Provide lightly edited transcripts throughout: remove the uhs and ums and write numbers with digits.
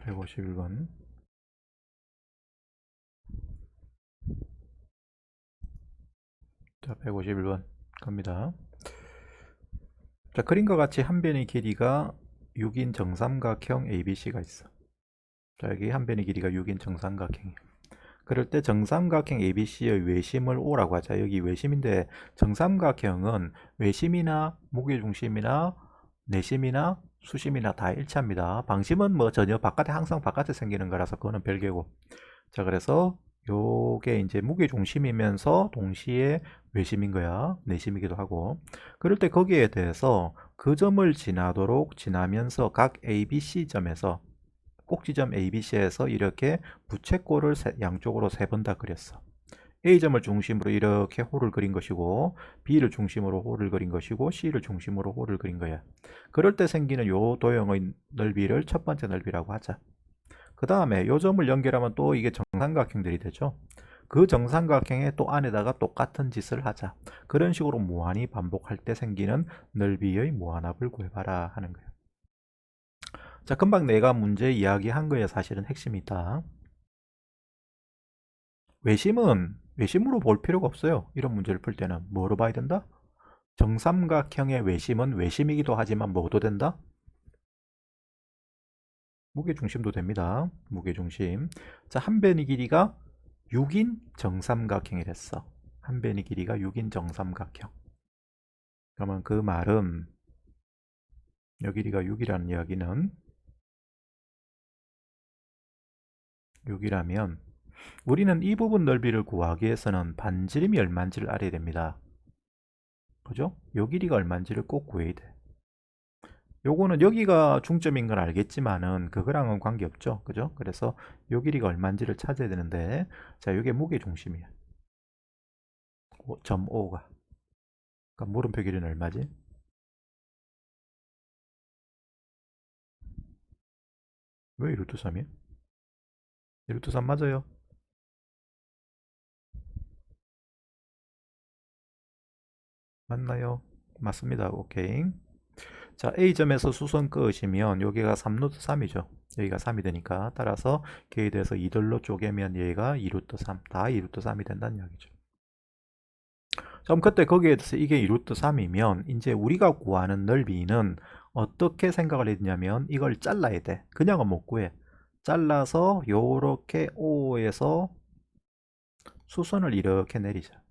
151번. 자, 151번 갑니다. 자, 그림과 같이 한 변의 길이가 6인 정삼각형 ABC가 있어. 자, 여기 한 변의 길이가 6인 정삼각형이에요. 그럴 때 정삼각형 ABC의 외심을 O라고 하자. 여기 외심인데 정삼각형은 외심이나 무게중심이나 내심이나 수심이나 다 일치합니다. 방심은 뭐 전혀 바깥에 항상 바깥에 생기는 거라서 그거는 별개고. 자, 그래서 요게 이제 무게중심이면서 동시에 외심인 거야. 내심이기도 하고. 그럴 때 거기에 대해서 그 점을 지나면서 각 ABC점에서 꼭지점 ABC에서 이렇게 부채꼴을 양쪽으로 세 번 다 그렸어. A점을 중심으로 이렇게 호를 그린 것이고, B를 중심으로 호를 그린 것이고, C를 중심으로 호를 그린 거야. 그럴 때 생기는 요 도형의 넓이를 첫 번째 넓이라고 하자. 그 다음에 요 점을 연결하면 또 이게 정삼각형들이 되죠. 그 정삼각형의 또 안에다가 똑같은 짓을 하자. 그런 식으로 무한히 반복할 때 생기는 넓이의 무한합을 구해봐라 하는 거예요. 자, 금방 내가 문제 이야기한 거에 사실은 핵심이 있다. 외심으로 볼 필요가 없어요. 이런 문제를 풀 때는 뭐로 봐야 된다? 정삼각형의 외심은 외심이기도 하지만 뭐도 된다? 무게중심도 됩니다. 무게중심. 자, 한 변의 길이가 6인 정삼각형이랬어. 한 변의 길이가 6인 정삼각형. 그러면 그 말은 요 길이가 6이라는 이야기는 6이라면 우리는 이 부분 넓이를 구하기 위해서는 반지름이 얼마인지를 알아야 됩니다. 그죠? 요 길이가 얼마인지를 꼭 구해야 돼. 요거는 여기가 중점인 건 알겠지만은 그거랑은 관계없죠. 그죠? 그래서 요 길이가 얼마인지를 찾아야 되는데, 자, 요게 무게 중심이야. 5.5가. 그러니까 물음표 길이는 얼마지? 왜 루트 3이야? 루트 3 맞아요. 맞나요? 맞습니다. 오케이. 자, A점에서 수선 그으시면 여기가 3루트 3이죠. 여기가 3이 되니까 따라서 걔에 대해서 2들로 쪼개면 얘가 2루트 3, 다 2루트 3이 된다는 이야기죠. 그럼 그때 거기에 대해서 이게 2루트 3이면 이제 우리가 구하는 넓이는 어떻게 생각을 했냐면 이걸 잘라야 돼. 그냥은 못 구해. 잘라서 요렇게 O에서 수선을 이렇게 내리자.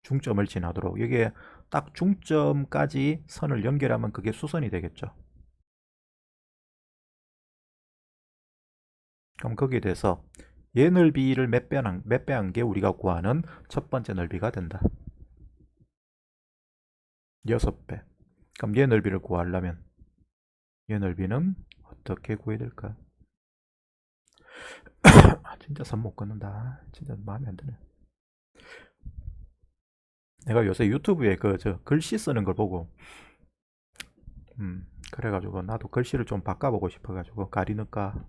중점을 지나도록. 이게 딱 중점까지 선을 연결하면 그게 수선이 되겠죠. 그럼 거기에 대해서 얘 넓이를 몇 배 한 게 우리가 구하는 첫 번째 넓이가 된다. 6배. 그럼 얘 넓이를 구하려면 얘 넓이는 어떻게 구해야 될까? 진짜 선 못 긋는다. 진짜 마음에 안 드네. 내가 요새 유튜브에 저 글씨 쓰는 걸 보고 그래가지고 나도 글씨를 좀 바꿔보고 싶어가지고 가리니까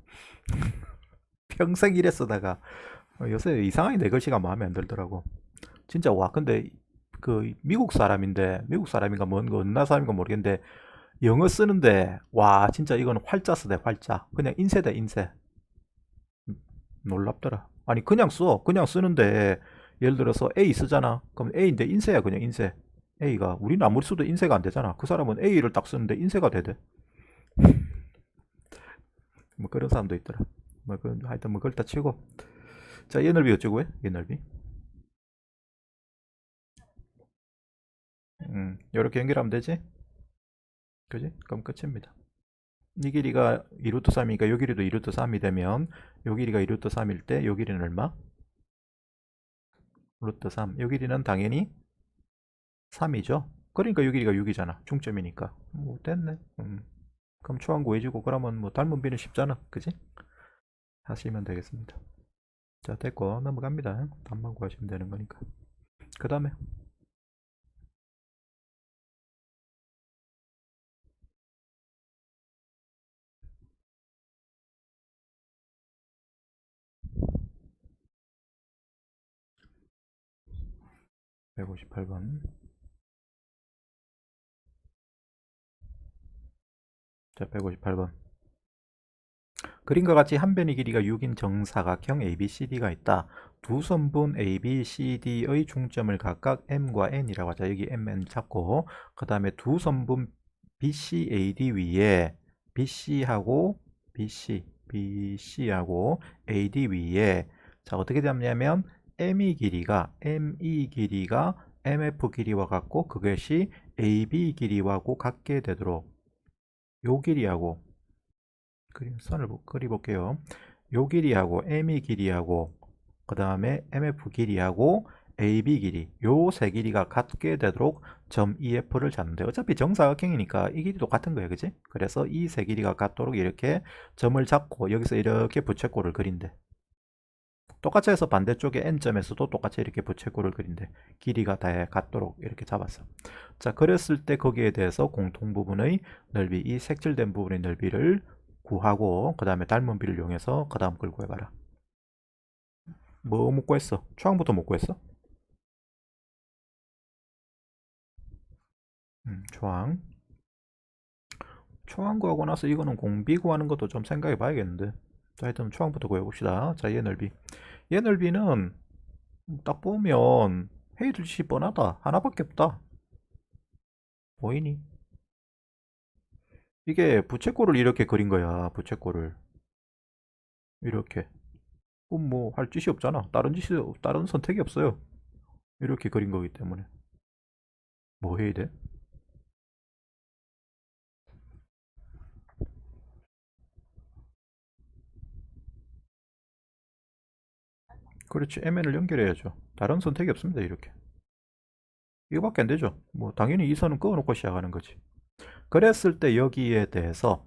평생 이래 쓰다가 요새 이상하게 내 글씨가 마음에 안 들더라고. 진짜 와 근데 그 미국 사람인데 미국 사람인가 뭔가 어느 나라 사람인가 모르겠는데 영어 쓰는데 와 진짜 이거는 활자 쓰대 활자 그냥 인쇄돼 인쇄. 놀랍더라. 아니 그냥 써 그냥 쓰는데 예를 들어서 A 쓰잖아 그럼 A인데 인쇄야 그냥 인쇄. A가 우리는 아무리 써도 인쇄가 안 되잖아. 그 사람은 A를 딱 쓰는데 인쇄가 되대. 뭐 그런 사람도 있더라. 뭐 하여튼 뭐 그걸 다 치고 자 얘 넓이 어쩌고 해? 얘 넓이 이렇게 연결하면 되지? 그지? 그럼 끝입니다. 이 길이가 2루트 3이니까 요 길이도 2루트 3이 되면 요 길이가 2루트 3일 때 요 길이는 얼마? 루트 3. 요 길이는 당연히 3이죠. 그러니까 요 길이가 6이잖아. 중점이니까. 뭐 됐네. 그럼 초항 구해주고 그러면 뭐 닮은 비는 쉽잖아. 그지? 하시면 되겠습니다. 자 됐고 넘어갑니다. 답만 구하시면 되는 거니까. 그 다음에 158번. 자 158번. 그림과 같이 한 변의 길이가 6인 정사각형 ABCD가 있다. 두 선분 ABCD의 중점을 각각 M과 N이라고 하자. 여기 MN 잡고 그 다음에 두 선분 BCAD 위에 BC하고 BC하고 AD 위에 자 어떻게 잡냐면 ME 길이가 MF 길이와 같고 그것이 AB 길이하고 같게 되도록 요 길이하고 선을 그려볼게요. 요 길이하고 ME 길이하고 그 다음에 MF 길이하고 AB 길이 요 세 길이가 같게 되도록 점 EF를 잡는데 어차피 정사각형이니까 이 길이도 같은 거예요. 그지? 그래서 이 세 길이가 같도록 이렇게 점을 잡고 여기서 이렇게 부채꼴을 그린대. 똑같이 해서 반대쪽에 N점에서도 똑같이 이렇게 부채꼴을 그린대. 길이가 다 같도록 이렇게 잡았어. 자, 그랬을 때 거기에 대해서 공통 부분의 넓이, 이 색칠된 부분의 넓이를 구하고 그 다음에 닮은 비를 이용해서 그 다음 걸 구해봐라. 뭐 못 구했어? 초항부터 못 구했어? 초항. 초항 구하고 나서 이거는 공비 구하는 것도 좀 생각해 봐야겠는데. 자, 일단 초항부터 구해봅시다. 자, 얘 넓이. 얘 넓이는 딱 보면 헤이들시 뻔하다. 하나밖에 없다. 보이니? 이게 부채꼴을 이렇게 그린 거야. 부채꼴을 이렇게. 그럼 뭐 할 짓이 없잖아. 다른 선택이 없어요. 이렇게 그린 거기 때문에 뭐 해야 돼? 그렇지. MN을 연결해야죠. 다른 선택이 없습니다. 이렇게. 이거밖에 안 되죠. 뭐 당연히 이 선은 그어놓고 시작하는 거지. 그랬을 때 여기에 대해서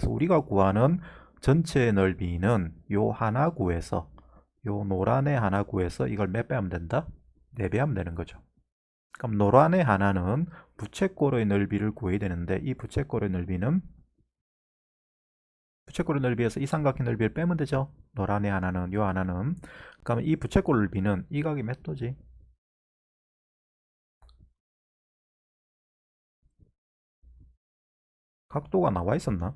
우리가 구하는 전체 넓이는 요 하나 구에서 요 노란의 하나 구에서 이걸 몇 배 하면 된다? 4배 하면 되는 거죠. 그럼 노란의 하나는 부채꼴의 넓이를 구해야 되는데 이 부채꼴의 넓이는 부채꼴의 넓이에서 이 삼각형 넓이를 빼면 되죠. 노란의 하나는 요 하나는 그러면 이 부채꼴 넓이는 이 각이 몇 도지? 각도가 나와 있었나?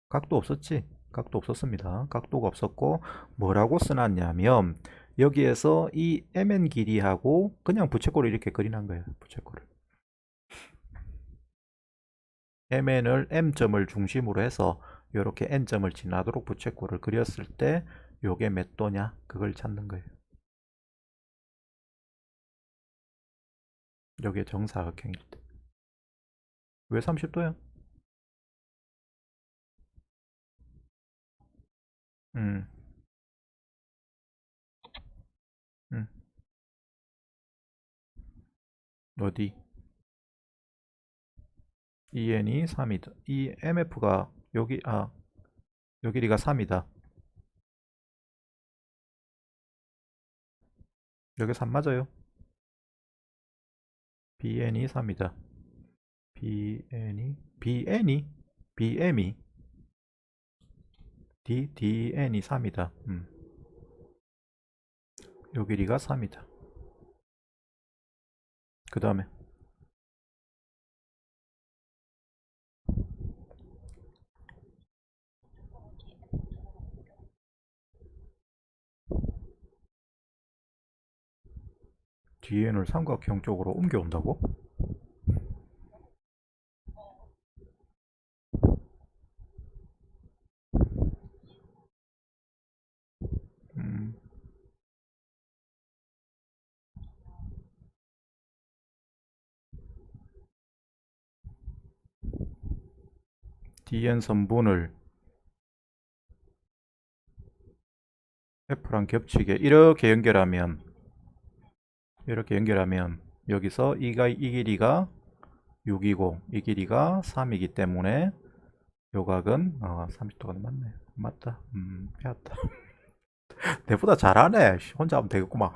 각도 없었지? 각도 없었습니다. 각도가 없었고 뭐라고 써놨냐면 여기에서 이 MN 길이하고 그냥 부채꼴을 이렇게 그리는 거예요. 부채꼴을. MN을 M점을 중심으로 해서 이렇게 N점을 지나도록 부채꼴을 그렸을 때 요게 몇 도냐? 그걸 찾는 거예요. 요게 정사각형일 때. 왜 30도야? 음, 음, 어디? EN이 3이다. 이 MF가 여기, 요 길이가 3이다. 여기 3 맞아요? BN이 3이다. BM이 DN이 3이다. 요 길이가 3이다. 그 다음에 DN을 삼각형 쪽으로 옮겨온다고? 음, DN 선분을 F랑 겹치게 이렇게 연결하면 여기서 이 길이가 6이고 이 길이가 3이기 때문에 요 각은 30도가 맞네. 맞다. 배웠다. 내보다 잘하네. 혼자 하면 되겠구만.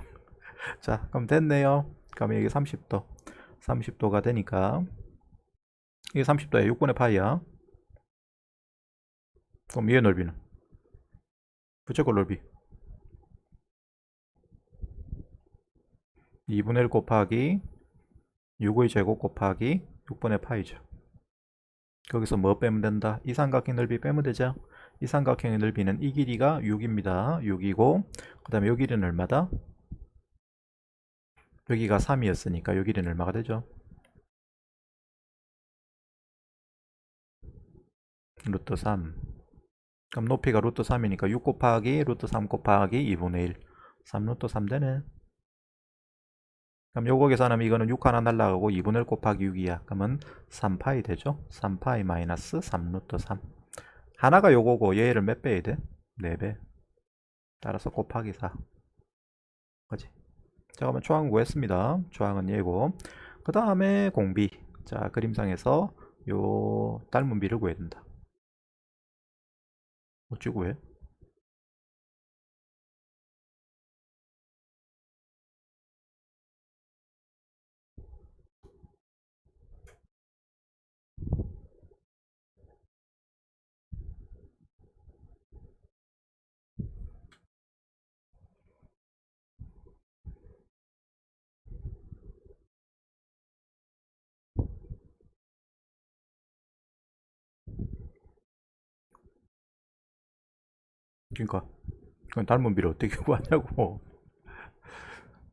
자, 그럼 됐네요. 그럼 여기 30도. 30도가 되니까 이게 30도야. 6분의 파이야. 그럼 얘 넓이는? 부채꼴 넓이. 2분의 1 곱하기 6의 제곱 곱하기 6분의 파이죠. 거기서 뭐 빼면 된다? 이 삼각형 넓이 빼면 되죠? 이 삼각형의 넓이는 이 길이가 6입니다. 6이고 그 다음에 요 길이는 얼마다? 여기가 3이었으니까 요 길이는 얼마가 되죠? 루트 3. 그럼 높이가 루트 3이니까 6 곱하기 루트 3 곱하기 2분의 1. 3 루트 3 되네. 그럼 요거 계산하면 이거는 6 하나 날라가고 2분의 1 곱하기 6이야. 그러면 3파이 되죠? 3파이 마이너스 3 루트 3. 하나가 요거고 얘를 몇 배야 돼? 4배. 따라서 곱하기 4. 그지? 자, 그러면 조항 구했습니다. 조항은 얘고. 그 다음에 공비. 자, 그림상에서 요 닮은 비를 구해야 된다. 어찌 구해? 그러니까 그건 닮은 비를 어떻게 구하냐고.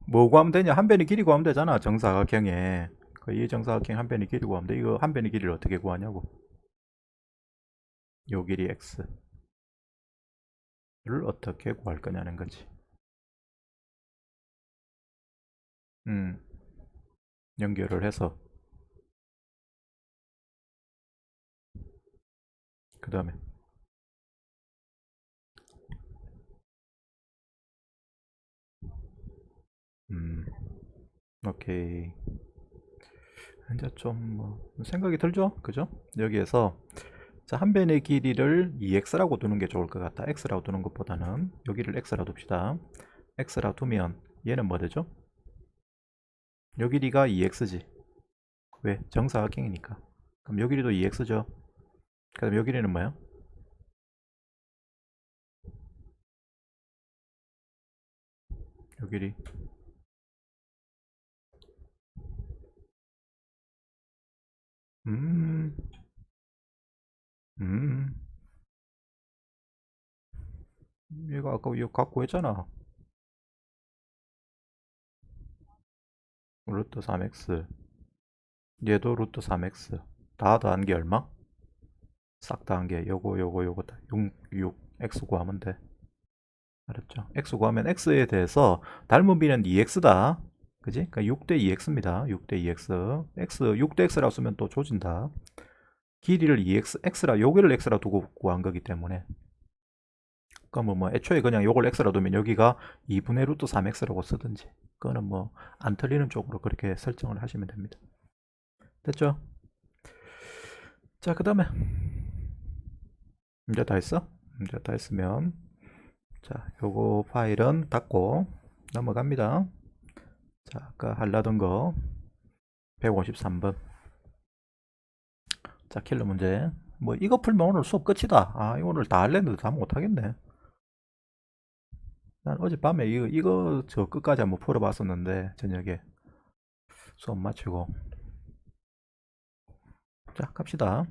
뭐 구하면 되냐? 한 변의 길이 구하면 되잖아. 정사각형에. 이 정사각형 한 변의 길이 구하면 돼. 이거 한 변의 길이를 어떻게 구하냐고. 요 길이 x를 어떻게 구할 거냐는 거지. 음, 연결을 해서 그 다음에 음, 오케이. 이제 좀 뭐 생각이 들죠? 그죠? 여기에서 자, 한 변의 길이를 2x라고 두는 게 좋을 것 같다. x라고 두는 것보다는 여기를 x라고 둡시다. x라고 두면 얘는 뭐 되죠? 요 길이가 2x지. 왜? 정사각형이니까. 그럼 요 길이도 2x죠. 그럼 요 길이는 뭐야? 요 길이. 음, 음. 얘가 아까 이거 갖고 했잖아. 루트 3x. 얘도 루트 3x. 다 더한 게 얼마? 싹 더한 게 요거 다 6, x 구하면 돼. 알았죠? x 구하면 x에 대해서 닮은 비는 2x다. 그지? 그러니까 6대 2x입니다. 6대 2x. x 6대 x라고 쓰면 또 조진다. 길이를 2x, x라 여기를 x라 두고 구한 거기 때문에. 그러면 뭐 애초에 그냥 요걸 x라 두면 여기가 2분의 루트 3x라고 쓰든지. 그거는 뭐 안 틀리는 쪽으로 그렇게 설정을 하시면 됩니다. 됐죠? 자, 그 다음에 이제 다 했어? 이제 다 했으면 자, 요거 파일은 닫고 넘어갑니다. 자, 아까 하려던 거 153번. 자, 킬러 문제. 뭐 이거 풀면 오늘 수업 끝이다. 아, 이거 오늘 다 할랬는데 다 못하겠네. 난 어젯밤에 이거 저 끝까지 한번 풀어봤었는데 저녁에 수업 마치고. 자, 갑시다.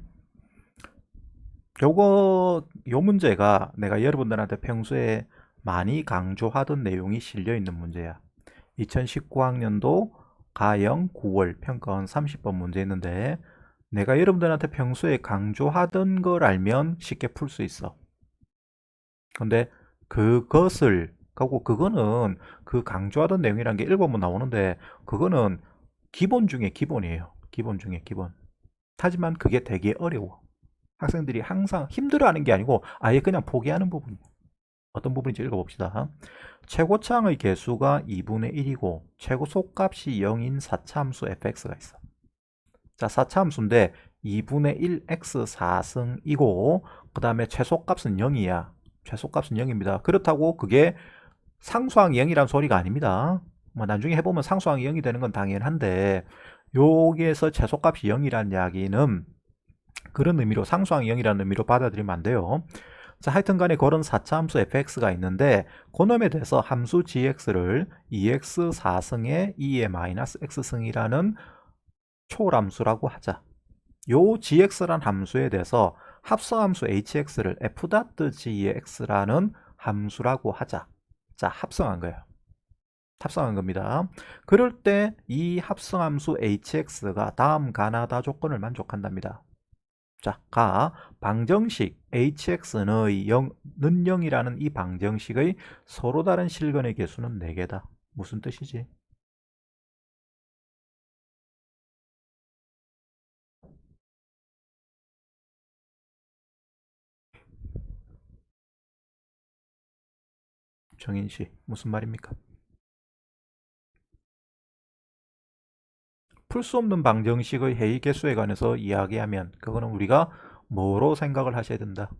요 문제가 내가 여러분들한테 평소에 많이 강조하던 내용이 실려 있는 문제야. 2019학년도 가영 9월 평가원 30번 문제였는데 내가 여러분들한테 평소에 강조하던 걸 알면 쉽게 풀 수 있어. 근데 그거는 그 강조하던 내용이란 게 읽어보면 나오는데 그거는 기본 중에 기본이에요. 기본 중에 기본. 하지만 그게 되게 어려워. 학생들이 항상 힘들어하는 게 아니고 아예 그냥 포기하는 부분이에요. 어떤 부분인지 읽어봅시다. 최고차항의 개수가 2분의 1이고 최고 속값이 0인 4차함수 fx가 있어. 자, 4차함수인데 2분의 1 x 4승이고 그 다음에 최소값은 0이야. 최소값은 0입니다. 그렇다고 그게 상수항이 0이란 소리가 아닙니다. 뭐 나중에 해보면 상수항이 0이 되는 건 당연한데 여기에서 최소값이 0이란 이야기는 그런 의미로 상수항이 0이라는 의미로 받아들이면 안 돼요. 자, 하여튼 간에 그런 4차 함수 fx가 있는데 그놈에 대해서 함수 gx를 2x 4승에 2의 마이너스 x승이라는 초월함수라고 하자. 요 gx란 함수에 대해서 합성함수 hx를 f.g의 x라는 함수라고 하자. 자, 합성한 거예요. 합성한 겁니다. 그럴 때 이 합성함수 hx가 다음 가나다 조건을 만족한답니다. 자, 방정식 hx의 0이라는 이 방정식의 서로 다른 실근의 개수는 4개다. 무슨 뜻이지? 정인씨, 무슨 말입니까? 풀 수 없는 방정식의 해이 개수에 관해서 이야기하면 그거는 우리가 뭐로 생각을 하셔야 된다?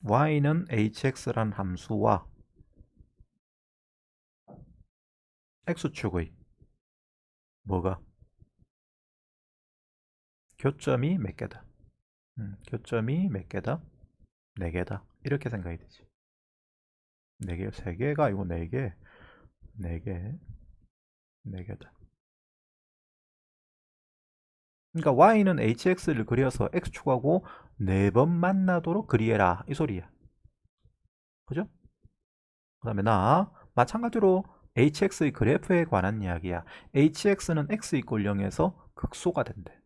y는 hx란 함수와 x축의 뭐가? 교점이 몇 개다? 교점이 몇 개다? 4개다. 이렇게 생각이 되지. 4개, 3개가 아니고 4개. 4개. 4개다. 그러니까 y는 hx를 그려서 x축하고 4번 만나도록 그리해라. 이 소리야. 그죠? 그 다음에 마찬가지로 hx의 그래프에 관한 이야기야. hx는 x = 0에서 극소가 된대.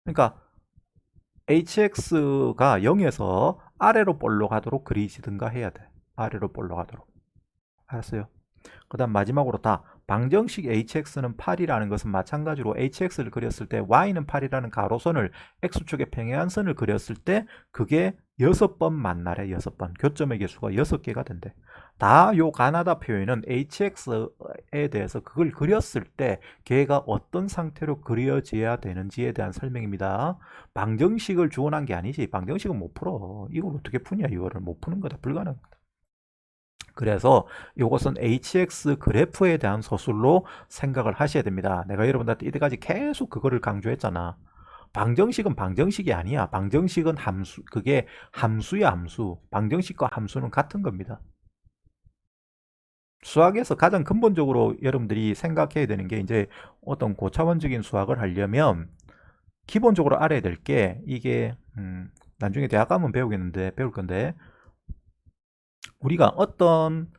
그러니까 hx가 0에서 아래로 볼록 가도록 그리시든가 해야 돼. 아래로 볼록 가도록. 알았어요? 그 다음 마지막으로 방정식 hx는 8이라는 것은 마찬가지로 hx를 그렸을 때 y는 8이라는 가로선을 x축에 평행한 선을 그렸을 때 그게 6번 만나래. 6번. 교점의 개수가 6개가 된대. 요 가나다 표현은 hx에 대해서 그걸 그렸을 때 걔가 어떤 상태로 그려져야 되는지에 대한 설명입니다. 방정식을 주원한 게 아니지. 방정식은 못 풀어. 이걸 어떻게 푸냐. 이거를 못 푸는 거다. 불가능한 거다. 그래서 이것은 hx 그래프에 대한 서술로 생각을 하셔야 됩니다. 내가 여러분들한테 이때까지 계속 그거를 강조했잖아. 방정식은 방정식이 아니야. 방정식은 함수, 그게 함수야, 함수. 방정식과 함수는 같은 겁니다. 수학에서 가장 근본적으로 여러분들이 생각해야 되는 게 이제 어떤 고차원적인 수학을 하려면 기본적으로 알아야 될 게 이게 나중에 대학 가면 배울 건데 우리가 어떤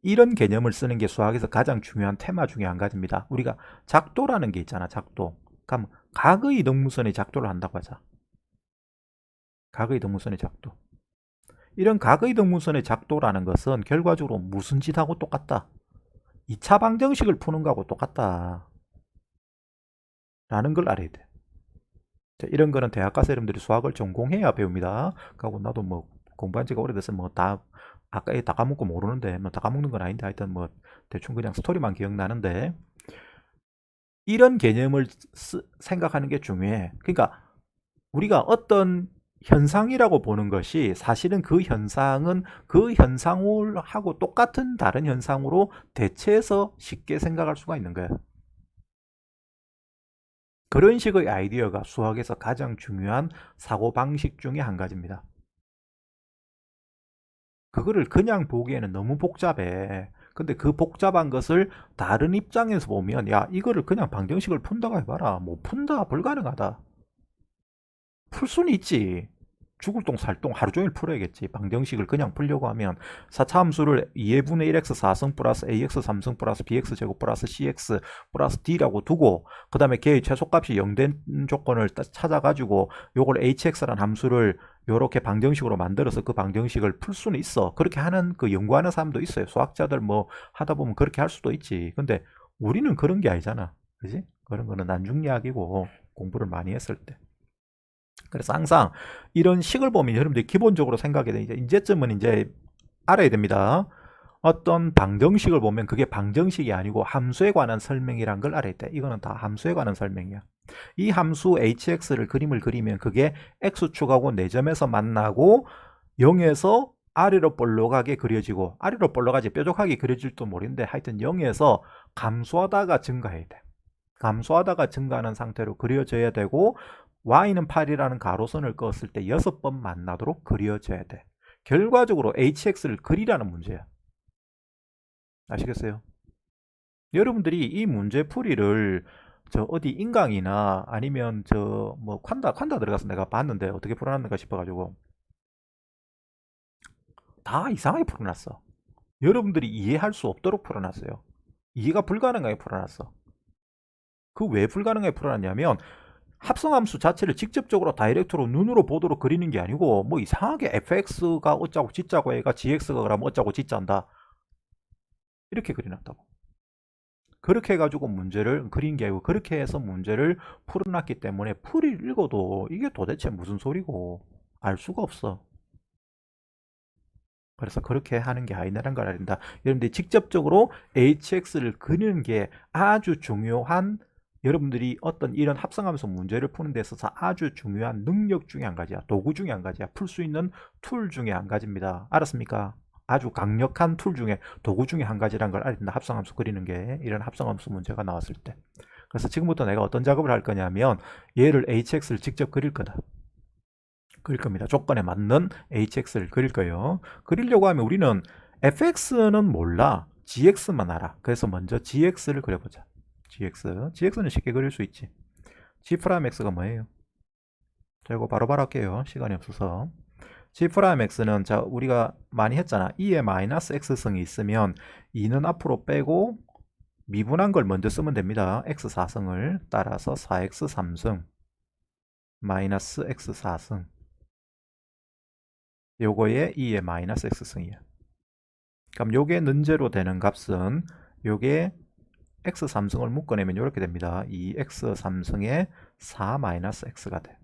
이런 개념을 쓰는 게 수학에서 가장 중요한 테마 중에 한 가지입니다. 우리가 작도라는 게 있잖아. 작도. 그럼 각의 이등분선의 작도를 한다고 하자. 각의 이등분선의 작도. 이런 각의 이등분선의 작도라는 것은 결과적으로 무슨 짓하고 똑같다? 2차 방정식을 푸는 거하고 똑같다. 라는 걸 알아야 돼. 자, 이런 거는 대학 가서 여러분들이 수학을 전공해야 배웁니다. 그리고 나도 뭐 공부한 지가 오래돼서 뭐 아까 다 까먹고 모르는데 뭐 다 까먹는 건 아닌데 하여튼 뭐 대충 그냥 스토리만 기억나는데 이런 개념을 생각하는 게 중요해. 그러니까 우리가 어떤 현상이라고 보는 것이 사실은 그 현상은 그 현상하고 똑같은 다른 현상으로 대체해서 쉽게 생각할 수가 있는 거야. 그런 식의 아이디어가 수학에서 가장 중요한 사고방식 중에 한 가지입니다. 그거를 그냥 보기에는 너무 복잡해. 근데 그 복잡한 것을 다른 입장에서 보면 야 이거를 그냥 방정식을 푼다고 해봐라. 못 푼다. 불가능하다. 풀 수는 있지. 죽을 똥 살똥 하루 종일 풀어야겠지. 방정식을 그냥 풀려고 하면 4차 함수를 2분의 1x 4승 플러스 ax 3승 플러스 bx 제곱 플러스 cx 플러스 d라고 두고 그 다음에 걔의 최소값이 0된 조건을 찾아가지고 요걸 hx라는 함수를 요렇게 방정식으로 만들어서 그 방정식을 풀 수는 있어. 그렇게 하는 그 연구하는 사람도 있어요. 수학자들 뭐 하다 보면 그렇게 할 수도 있지. 근데 우리는 그런 게 아니잖아. 그지? 그런 거는 난중이야기고 공부를 많이 했을 때. 그래서 항상 이런 식을 보면 여러분들이 기본적으로 생각해야 돼. 이제쯤은 이제 알아야 됩니다. 어떤 방정식을 보면 그게 방정식이 아니고 함수에 관한 설명이란 걸 알아야 돼. 이거는 다 함수에 관한 설명이야. 이 함수 hx를 그림을 그리면 그게 x축하고 4점에서 만나고 0에서 아래로 볼록하게 그려지고 아래로 볼록하게 뾰족하게 그려질지도 모르는데 하여튼 0에서 감소하다가 증가해야 돼. 감소하다가 증가하는 상태로 그려져야 되고 y는 8이라는 가로선을 그었을 때 6번 만나도록 그려져야 돼. 결과적으로 hx를 그리라는 문제야. 아시겠어요? 여러분들이 이 문제 풀이를 저 어디 인강이나 아니면 저 뭐 콴다 들어가서 내가 봤는데 어떻게 풀어놨는가 싶어가지고 다 이상하게 풀어놨어. 여러분들이 이해할 수 없도록 풀어놨어요. 이해가 불가능하게 풀어놨어. 그 왜 불가능하게 풀어놨냐면 합성함수 자체를 직접적으로 다이렉트로 눈으로 보도록 그리는 게 아니고 뭐 이상하게 fx가 어쩌고 짓자고 해가 gx가 그러면 어쩌고 짓자한다 이렇게 그려놨다고. 그렇게 해가지고 문제를 그린 게 아니고 그렇게 해서 문제를 풀어놨기 때문에 풀이를 읽어도 이게 도대체 무슨 소리고 알 수가 없어. 그래서 그렇게 하는 게 아니라는 걸 알린다. 여러분들이 직접적으로 hx를 그리는 게 아주 중요한, 여러분들이 어떤 이런 합성함수 문제를 푸는 데 있어서 아주 중요한 능력 중에 한 가지야. 도구 중에 한 가지야. 풀 수 있는 툴 중에 한 가지입니다. 알았습니까? 아주 강력한 툴 중에, 도구 중에 한 가지란 걸 알린다. 합성함수 그리는 게, 이런 합성함수 문제가 나왔을 때. 그래서 지금부터 내가 어떤 작업을 할 거냐면 얘를 hx를 직접 그릴 거다. 그릴 겁니다. 조건에 맞는 hx를 그릴 거예요. 그리려고 하면 우리는 fx는 몰라. gx만 알아. 그래서 먼저 gx를 그려보자. gx는 쉽게 그릴 수 있지. g'x가 뭐예요? 자, 이거 바로바로 할게요. 시간이 없어서. g'x는 자, 우리가 많이 했잖아. 2에 마이너스 x승이 있으면 2는 앞으로 빼고 미분한 걸 먼저 쓰면 됩니다. x4승을 따라서 4x3승 마이너스 x4승, 요거에 2의 마이너스 x승이야. 그럼 요게 는제로 되는 값은 요게 x3승을 묶어내면 이렇게 됩니다. 2x3승에 4 마이너스 x가 돼.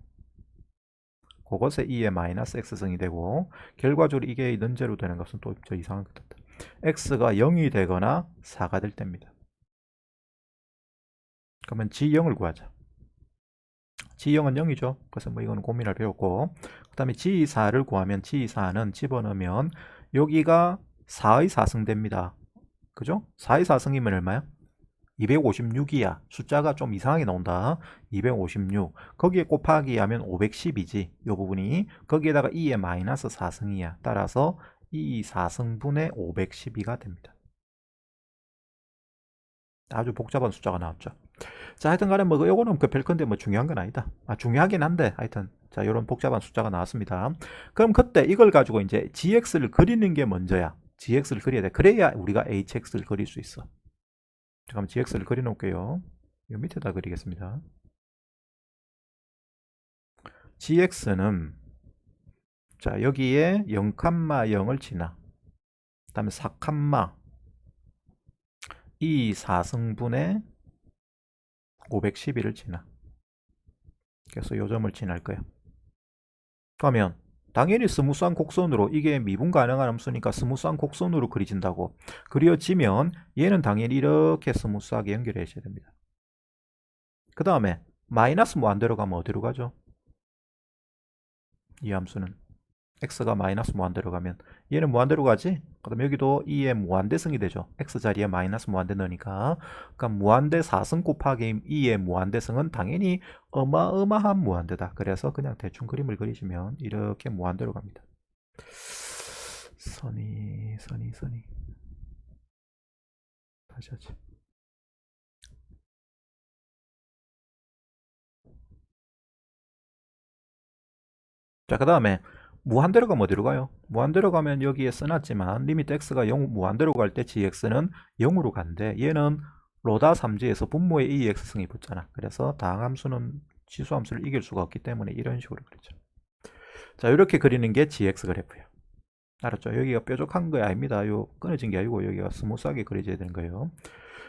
그것에 2의 마이너스 x승이 되고, 결과적으로 이게 는제로 되는 값은 또 저 이상한 것 같다. x가 0이 되거나 4가 될 때입니다. 그러면 g0을 구하자. g0은 0이죠. 그래서 뭐 이거는 고민할 필요 없고, 그 다음에 g4를 구하면 g4는 집어넣으면 여기가 4의 4승 됩니다. 그죠? 4의 4승이면 얼마야? 256이야. 숫자가 좀 이상하게 나온다. 256. 거기에 곱하기 하면 510이지. 이 부분이. 거기에다가 2의 마이너스 4승이야. 따라서 2 4승분의 512가 됩니다. 아주 복잡한 숫자가 나왔죠. 자, 하여튼 간에 뭐 요거는 그 별건데 뭐 중요한 건 아니다. 중요하긴 한데 하여튼 자, 요런 복잡한 숫자가 나왔습니다. 그럼 그때 이걸 가지고 이제 gx를 그리는 게 먼저야. gx를 그려야 돼. 그래야 우리가 hx를 그릴 수 있어. 잠깐만 gx를 그려 놓을게요. 요 밑에다 그리겠습니다. gx는 자, 여기에 0,0을 지나, 그 다음에 4, 2 4승분의 512를 지나. 그래서 요 점을 지날 거야. 그러면 당연히 스무스한 곡선으로, 이게 미분 가능한 함수니까 스무스한 곡선으로 그려진다고. 그려지면 얘는 당연히 이렇게 스무스하게 연결해 줘야 됩니다. 그 다음에 마이너스 무한대로 가면 어디로 가죠? 이 함수는 x가 마이너스 무한대로 가면 얘는 무한대로 가지. 그 다음에 여기도 2의 무한대승이 되죠. x 자리에 마이너스 무한대 넣으니까. 그러니까 무한대 4승 곱하기 2의 무한대승은 당연히 어마어마한 무한대다. 그래서 그냥 대충 그림을 그리시면 이렇게 무한대로 갑니다. 선이 다시 하지. 자, 그 다음에 무한대로 가면 어디로 가요? 무한대로 가면 여기에 써놨지만 리미트 x가 0 무한대로 갈 때 gx는 0으로 간대. 얘는 로다 3지에서 분모에 2x승이 붙잖아. 그래서 다항함수는 지수함수를 이길 수가 없기 때문에 이런 식으로 그리죠. 자, 이렇게 그리는 게 gx 그래프예요. 알았죠? 여기가 뾰족한 거 아닙니다. 요 끊어진 게 아니고 여기가 스무스하게 그려져야 되는 거예요.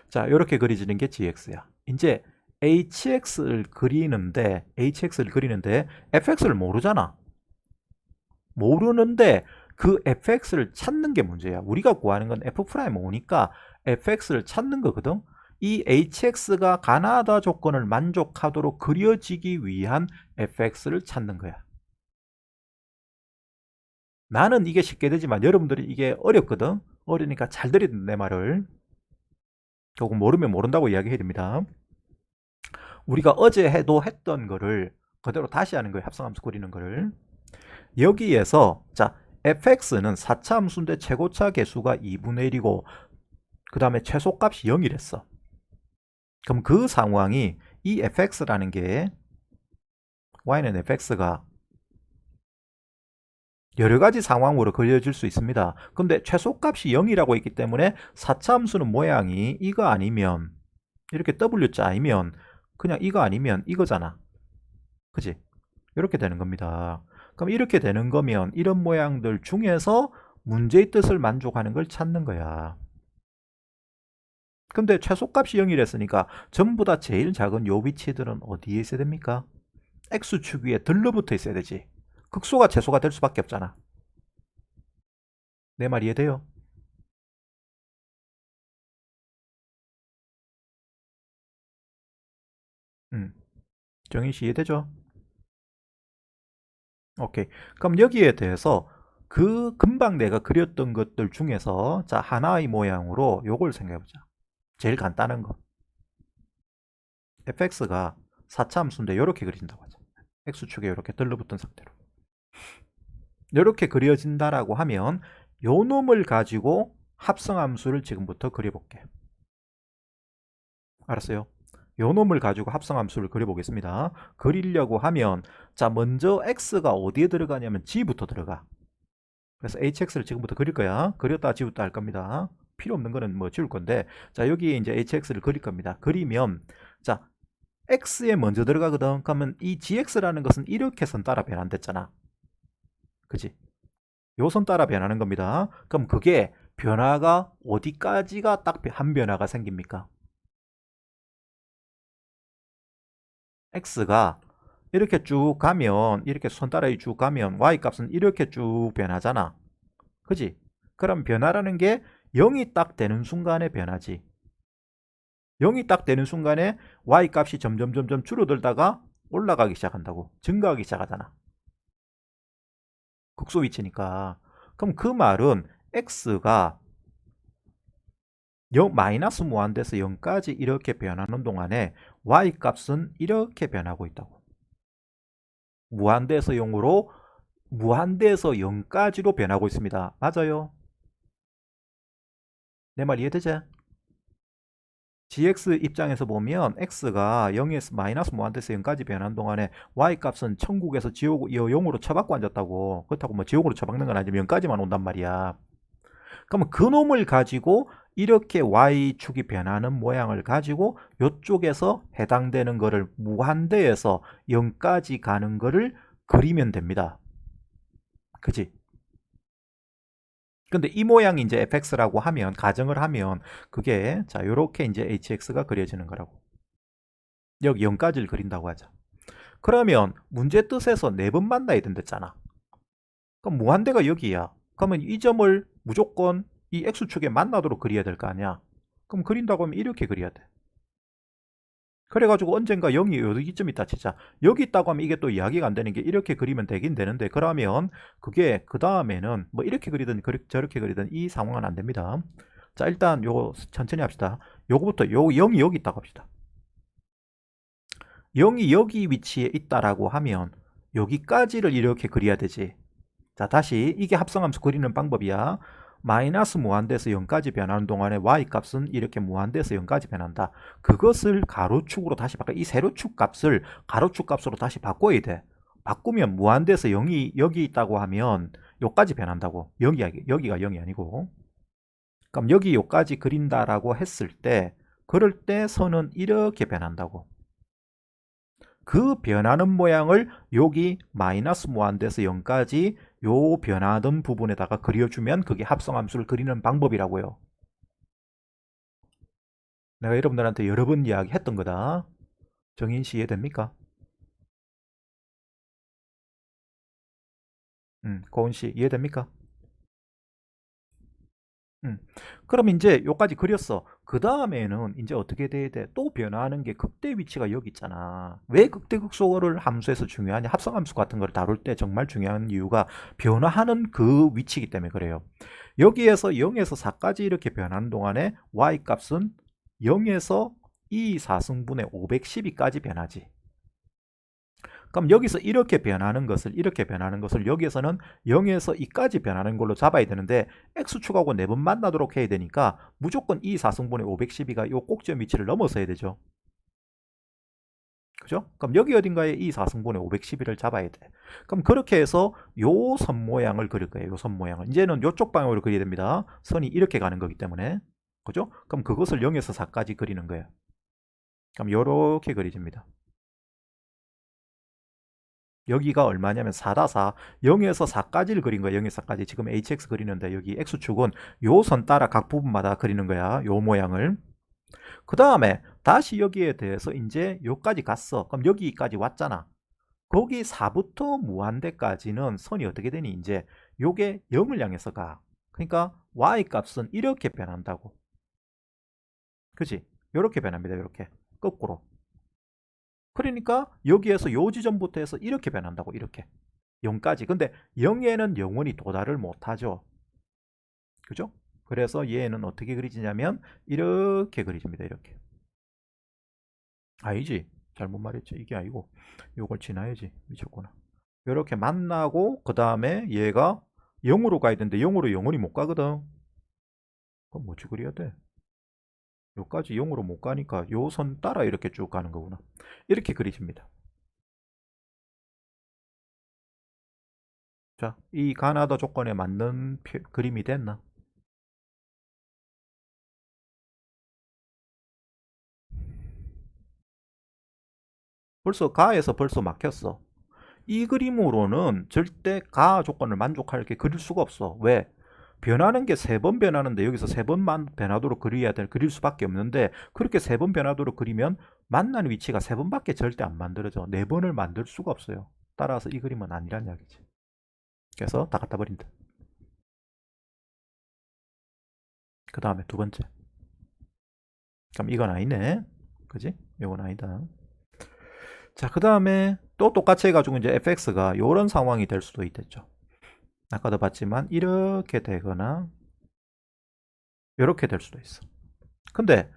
자, 이렇게 그려지는 게 gx야. 이제 hx를 그리는데 fx를 모르잖아. 모르는데 그 fx를 찾는 게 문제야. 우리가 구하는 건 f'5니까 fx를 찾는 거거든. 이 hx가 가나다 조건을 만족하도록 그려지기 위한 fx를 찾는 거야. 나는 이게 쉽게 되지만 여러분들이 이게 어렵거든. 어려니까 잘 들으라 내 말을. 조금 모르면 모른다고 이야기해야 됩니다. 우리가 어제도 했던 거를 그대로 다시 하는 거예요. 합성함수 그리는 거를. 여기에서 자, fx는 4차 함수인데 최고차 개수가 2분의 1이고 그 다음에 최소값이 0이랬어. 그럼 그 상황이 이 fx라는 게 y는 fx가 여러 가지 상황으로 그려질 수 있습니다. 근데 최소값이 0이라고 있기 때문에 4차 함수는 모양이 이거 아니면 이렇게 W자 아니면 그냥 이거 아니면 이거잖아. 그지? 이렇게 되는 겁니다. 그럼 이렇게 되는 거면 이런 모양들 중에서 문제의 뜻을 만족하는 걸 찾는 거야. 근데 최소값이 0이랬으니까 전부 다 제일 작은 요 위치들은 어디에 있어야 됩니까? X축 위에 들러붙어 있어야 되지. 극소가 최소가 될 수밖에 없잖아. 내 말 이해돼요? 정인씨 이해되죠? 오케이. 그럼 여기에 대해서 그 금방 내가 그렸던 것들 중에서 자 하나의 모양으로 요걸 생각해보자. 제일 간단한 거. fx가 4차 함수인데 이렇게 그린다고 하자. x축에 이렇게 들러붙은 상태로. 이렇게 그려진다라고 하면 요 놈을 가지고 합성함수를 지금부터 그려볼게. 알았어요? 요 놈을 가지고 합성함수를 그려보겠습니다. 그리려고 하면 자 먼저 x가 어디에 들어가냐면 g부터 들어가. 그래서 hx를 지금부터 그릴 거야. 그렸다 지웠다 할 겁니다. 필요 없는 거는 뭐 지울 건데 자 여기에 이제 hx를 그릴 겁니다. 그리면 자 x에 먼저 들어가거든. 그러면 이 gx라는 것은 이렇게 선 따라 변환됐잖아. 그지? 요 선 따라 변하는 겁니다. 그럼 그게 변화가 어디까지가 딱 한 변화가 생깁니까? x가 이렇게 쭉 가면 이렇게 선 따라 쭉 가면 y 값은 이렇게 쭉 변하잖아. 그지? 그럼 변화라는 게 0이 딱 되는 순간에 변하지. 0이 딱 되는 순간에 y 값이 점점 줄어들다가 올라가기 시작한다고. 증가하기 시작하잖아. 극소 위치니까. 그럼 그 말은 x가 마이너스 무한대에서 0까지 이렇게 변하는 동안에 y 값은 이렇게 변하고 있다고. 무한대에서 0으로 무한대에서 0까지로 변하고 있습니다. 맞아요? 내 말 이해되지? gx 입장에서 보면 x가 0에서 마이너스 무한대에서 0까지 변하는 동안에 y 값은 천국에서 지옥 0으로 처박고 앉았다고. 그렇다고 뭐 지옥으로 처박는 건 아니지만 0까지만 온단 말이야. 그러면 그 놈을 가지고 이렇게 y축이 변하는 모양을 가지고 이쪽에서 해당되는 거를 무한대에서 0까지 가는 거를 그리면 됩니다. 그지? 근데 이 모양이 이제 fx라고 하면 가정을 하면 그게 자 요렇게 이제 hx가 그려지는 거라고. 여기 0까지를 그린다고 하자. 그러면 문제 뜻에서 4번 만나야 된댔잖아. 그럼 무한대가 여기야. 그러면 이 점을 무조건 이 x축에 만나도록 그려야 될 거 아니야. 그럼 그린다고 하면 이렇게 그려야 돼. 그래가지고 언젠가 0이 여기쯤 있다 치자. 여기 있다고 하면 이게 또 이야기가 안 되는 게 이렇게 그리면 되긴 되는데 그러면 그게 그 다음에는 뭐 이렇게 그리든 저렇게 그리든 이 상황은 안 됩니다. 자 일단 요거 천천히 합시다. 요거부터 요 0이 여기 있다고 합시다. 0이 여기 위치에 있다라고 하면 여기까지를 이렇게 그려야 되지. 자 다시 이게 합성함수 그리는 방법이야. 마이너스 무한대에서 0까지 변하는 동안에 y값은 이렇게 무한대에서 0까지 변한다. 그것을 가로축으로 다시 바꿔. 이 세로축 값을 가로축 값으로 다시 바꿔야 돼. 바꾸면 무한대에서 0이 여기 있다고 하면 요까지 변한다고. 여기가 0이 아니고. 그럼 여기 요까지 그린다라고 했을 때 그럴 때 선은 이렇게 변한다고. 그 변하는 모양을 여기 마이너스 무한대에서 0까지 요 변하던 부분에다가 그려주면 그게 합성함수를 그리는 방법이라고요. 내가 여러분들한테 여러 번 이야기했던 거다. 정인씨 이해됩니까? 고은씨 이해됩니까? 그럼 이제 요까지 그렸어. 그 다음에는 이제 어떻게 돼야 돼? 또 변화하는 게 극대 위치가 여기 있잖아. 왜 극대극소를 함수에서 중요하냐? 합성함수 같은 걸 다룰 때 정말 중요한 이유가 변화하는 그 위치이기 때문에 그래요. 여기에서 0에서 4까지 이렇게 변하는 동안에 y값은 0에서 2 4승분의 512까지 변하지. 그럼 여기서 이렇게 변하는 것을 여기에서는 0에서 2까지 변하는 걸로 잡아야 되는데 x축하고 4번 만나도록 해야 되니까 무조건 이 4승분의 512가 이 꼭지점 위치를 넘어서야 되죠. 그죠? 그럼 여기 어딘가에 이 4승분의 512를 잡아야 돼. 그럼 그렇게 해서 요 선 모양을 그릴 거예요. 요 선 모양을. 이제는 요쪽 방향으로 그려야 됩니다. 선이 이렇게 가는 거기 때문에. 그죠? 그럼 그것을 0에서 4까지 그리는 거예요. 그럼 요렇게 그려집니다. 여기가 얼마냐면 4다 4. 0에서 4까지를 그린 거야. 0에서 4까지. 지금 hx 그리는데 여기 x축은 요 선 따라 각 부분마다 그리는 거야. 요 모양을. 그 다음에 다시 여기에 대해서 이제 요까지 갔어. 그럼 여기까지 왔잖아. 거기 4부터 무한대까지는 선이 어떻게 되니? 이제 요게 0을 향해서 가. 그러니까 y 값은 이렇게 변한다고. 그지? 요렇게 변합니다. 요렇게. 거꾸로. 그러니까 여기에서 요 지점부터 해서 이렇게 변한다고. 이렇게. 0까지. 근데 0에는 영원히 도달을 못하죠. 그죠? 그래서 얘는 어떻게 그리지냐면 이렇게 그리집니다. 이렇게. 아니지. 잘못 말했죠. 이게 아니고 요걸 지나야지. 미쳤구나. 이렇게 만나고 그 다음에 얘가 0으로 가야 되는데 0으로 영원히 못 가거든. 그럼 뭐지 그려야 돼? 요까지 0으로 못 가니까 요 선 따라 이렇게 쭉 가는 거구나. 이렇게 그리십니다. 자, 이 가나다 조건에 맞는 그림이 됐나? 가에서 벌써 막혔어. 이 그림으로는 절대 가 조건을 만족할 게 그릴 수가 없어. 왜? 변하는 게 3번 변하는데 여기서 3번만 변하도록 그릴 수밖에 없는데 그렇게 3번 변하도록 그리면 만나는 위치가 3번밖에 절대 안 만들어져. 4번을 만들 수가 없어요. 따라서 이 그림은 아니란 이야기지. 그래서 다 갖다 버린다. 그 다음에 두 번째. 그럼 이건 아니네. 그지? 이건 아니다. 자, 그 다음에 또 똑같이 해가지고 이제 fx가 이런 상황이 될 수도 있겠죠. 아까도 봤지만 이렇게 되거나 이렇게 될 수도 있어. 근데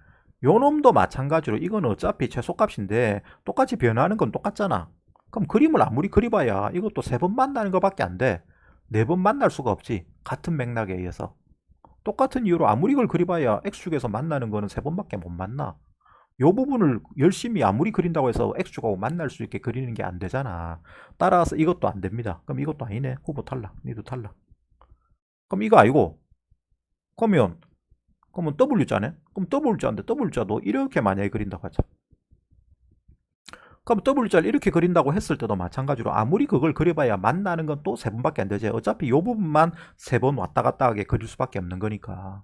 요 놈도 마찬가지로 이건 어차피 최소값인데 똑같이 변하는 건 똑같잖아. 그럼 그림을 아무리 그려봐야 이것도 3번 만나는 것밖에 안 돼. 4번 만날 수가 없지. 같은 맥락에 의해서. 똑같은 이유로 아무리 이걸 그려봐야 X축에서 만나는 거는 3번밖에 못 만나. 요 부분을 열심히 아무리 그린다고 해서 X축하고 만날 수 있게 그리는 게 안 되잖아. 따라서 이것도 안 됩니다. 그럼 이것도 아니네. 후보 탈락. 니도 탈락. 그럼 이거 아니고 그러면 W자네? 그럼 W자인데 W자도 이렇게 만약에 그린다고 하자. 그럼 W자를 이렇게 그린다고 했을 때도 마찬가지로 아무리 그걸 그려봐야 만나는 건 또 3번밖에 안 되지. 어차피 이 부분만 3번 왔다 갔다 하게 그릴 수밖에 없는 거니까.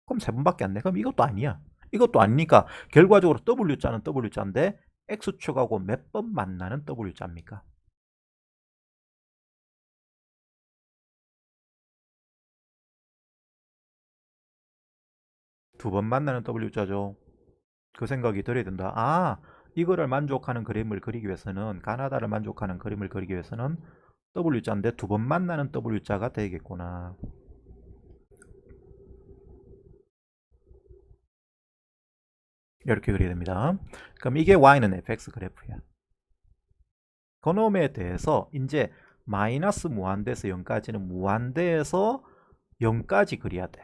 그럼 3번밖에 안 돼. 그럼 이것도 아니야. 이것도 아니니까 결과적으로 W자는 W자인데 X축하고 몇 번 만나는 W자입니까? 두 번 만나는 W자죠. 그 생각이 들어야 된다. 아, 이거를 만족하는 그림을 그리기 위해서는 가나다를 만족하는 그림을 그리기 위해서는 W자인데 두 번 만나는 W자가 되겠구나. 이렇게 그려야 됩니다. 그럼 이게 y는 fx 그래프야. 그놈에 대해서 이제 마이너스 무한대에서 0까지는 무한대에서 0까지 그려야 돼.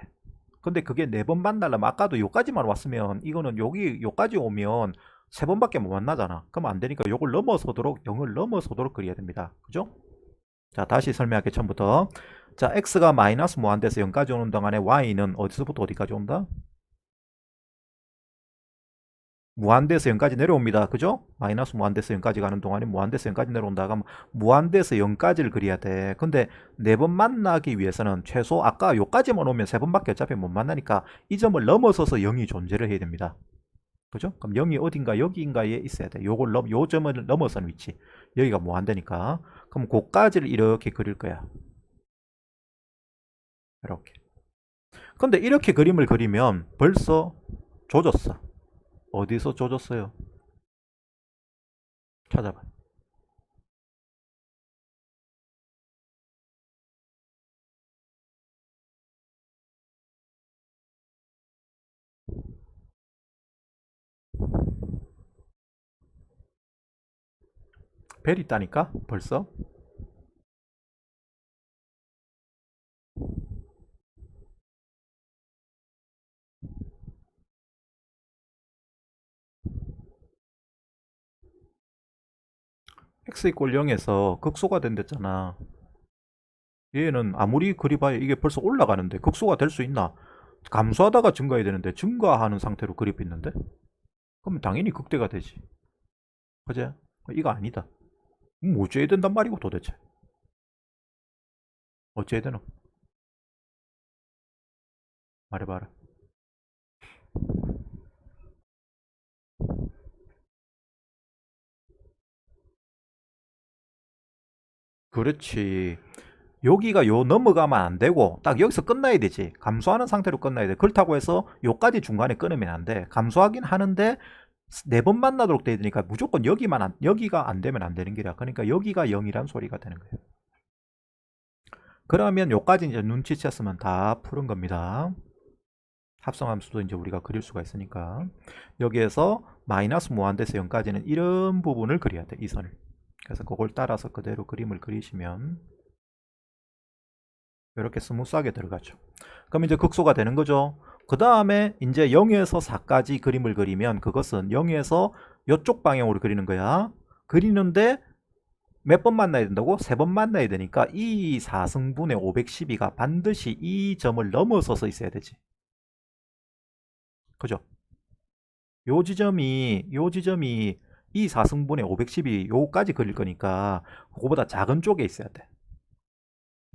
근데 그게 4번 만나려면 아까도 요까지만 왔으면 이거는 요까지 오면 3번밖에 못 만나잖아. 그럼 안 되니까 요걸 넘어서도록 0을 넘어서도록 그려야 됩니다. 그죠? 자, 다시 설명할게 처음부터. 자, x가 마이너스 무한대에서 0까지 오는 동안에 y는 어디서부터 어디까지 온다? 무한대에서 0까지 내려옵니다. 그죠? 마이너스 무한대에서 0까지 가는 동안에 무한대에서 0까지 내려온다. 그럼 무한대에서 0까지를 그려야 돼. 근데 4번 만나기 위해서는 최소 아까 요까지만 오면 3번밖에 어차피 못 만나니까 이 점을 넘어서서 0이 존재를 해야 됩니다. 그죠? 그럼 0이 어딘가 여기인가에 있어야 돼. 요 점을 넘어선 위치. 여기가 무한대니까. 그럼 고까지를 이렇게 그릴 거야. 이렇게. 근데 이렇게 그림을 그리면 벌써 조졌어. 어디서 조졌어요? 찾아봐. 벨 있다니까 벌써. x 이꼴 0에서 극소가 된댔잖아. 얘는 아무리 그립봐야 이게 벌써 올라가는데 극소가 될 수 있나? 감소하다가 증가해야 되는데 증가하는 상태로 그립 있는데? 그럼 당연히 극대가 되지. 그제? 이거 아니다. 뭐 어째야 된단 말이고 도대체? 어째야 되노? 말해봐라. 그렇지. 여기가 요 넘어가면 안 되고 딱 여기서 끝나야 되지. 감소하는 상태로 끝나야 돼. 그렇다고 해서 요까지 중간에 끊으면 안 돼. 감소하긴 하는데 네 번 만나도록 돼야 되니까 무조건 여기가 안 되면 안 되는 기라. 그러니까 여기가 0이란 소리가 되는 거예요. 그러면 요까지 이제 눈치챘으면 다 푸른 겁니다. 합성함수도 이제 우리가 그릴 수가 있으니까 여기에서 마이너스 무한대에서 0까지는 이런 부분을 그려야 돼. 이 선을. 그래서 그걸 따라서 그대로 그림을 그리시면 이렇게 스무스하게 들어가죠. 그럼 이제 극소가 되는 거죠. 그 다음에 이제 0에서 4까지 그림을 그리면 그것은 0에서 이쪽 방향으로 그리는 거야. 그리는데 몇 번 만나야 된다고? 3번 만나야 되니까 이 4승분의 512가 반드시 이 점을 넘어서서 있어야 되지. 그죠? 요 지점이 이 4승분의 512 요까지 그릴 거니까 그거보다 작은 쪽에 있어야 돼.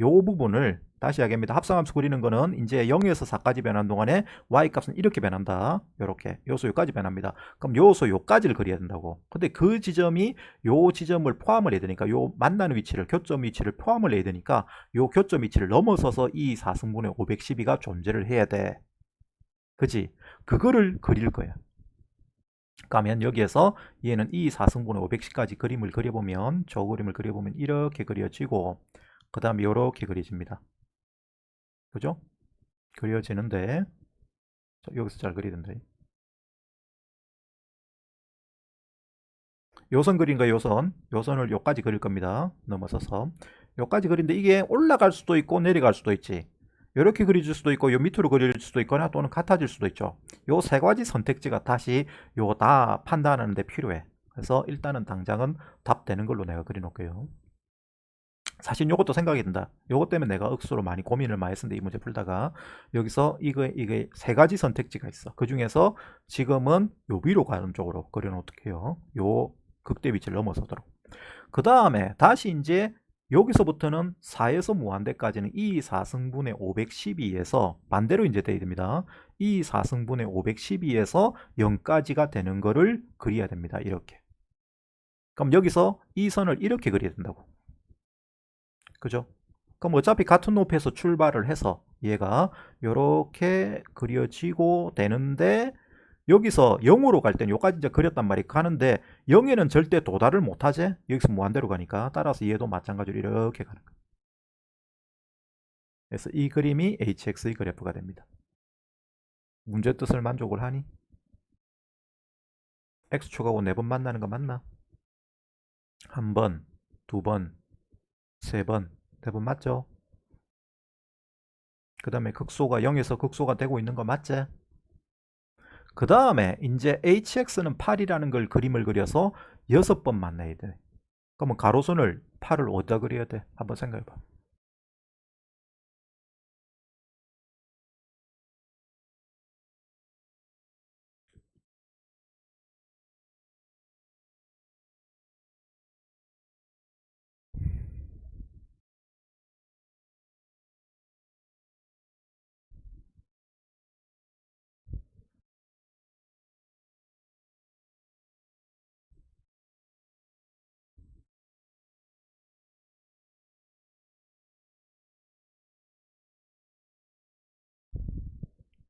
요 부분을 다시 이야기합니다. 합성함수 그리는 거는 이제 0에서 4까지 변하는 동안에 y값은 이렇게 변한다. 요렇게 요소 요까지 변합니다. 그럼 요소 요까지를 그려야 된다고. 근데 그 지점이 요 지점을 포함을 해야 되니까 요 만나는 위치를 교점 위치를 포함을 해야 되니까 요 교점 위치를 넘어서서 이 4승분의 512가 존재를 해야 돼. 그지? 그거를 그릴 거야. 그러면 여기에서 얘는 이 4승분의 510까지 그림을 그려보면 저 그림을 그려보면 이렇게 그려지고 그 다음에 이렇게 그려집니다. 그죠? 그려지는데 여기서 잘 그리던데 요선 그린 거예요. 요선을 요까지 그릴 겁니다. 넘어서서 요까지 그린데 이게 올라갈 수도 있고 내려갈 수도 있지. 이렇게 그려질 수도 있고 요 밑으로 그릴 수도 있거나 또는 같아질 수도 있죠. 요 세 가지 선택지가 다시 요거 다 판단하는데 필요해. 그래서 일단은 당장은 답 되는 걸로 내가 그려 놓을게요. 사실 요것도 생각이 든다. 요것 때문에 내가 억수로 많이 고민을 많이 했는데 이 문제 풀다가 여기서 이게 세 가지 선택지가 있어. 그 중에서 지금은 요 위로 가는 쪽으로 그려 놓을게요. 요 극대 위치를 넘어서도록. 그 다음에 다시 이제 여기서부터는 4에서 무한대까지는 이 4승분의 512에서 반대로 이제 돼야 됩니다. 이 4승분의 512에서 0까지가 되는 거를 그려야 됩니다. 이렇게. 그럼 여기서 이 선을 이렇게 그려야 된다고. 그죠? 그럼 어차피 같은 높이에서 출발을 해서 얘가 이렇게 그려지고 되는데 여기서 0으로 갈 때는 여기까지 이제 그렸단 말이 가는데 0에는 절대 도달을 못하지. 여기서 무한대로 가니까 따라서 얘도 마찬가지로 이렇게 가는 거예요. 그래서 이 그림이 hx의 그래프가 됩니다. 문제 뜻을 만족을 하니? x축하고 4번 만나는 거 맞나? 한 번, 두 번, 세 번, 4번 맞죠? 그 다음에 극소가 0에서 극소가 되고 있는 거 맞지? 그 다음에 이제 hx는 8이라는 걸 그림을 그려서 6번 만나야 돼. 그러면 가로선을 8을 어디다 그려야 돼? 한번 생각해봐.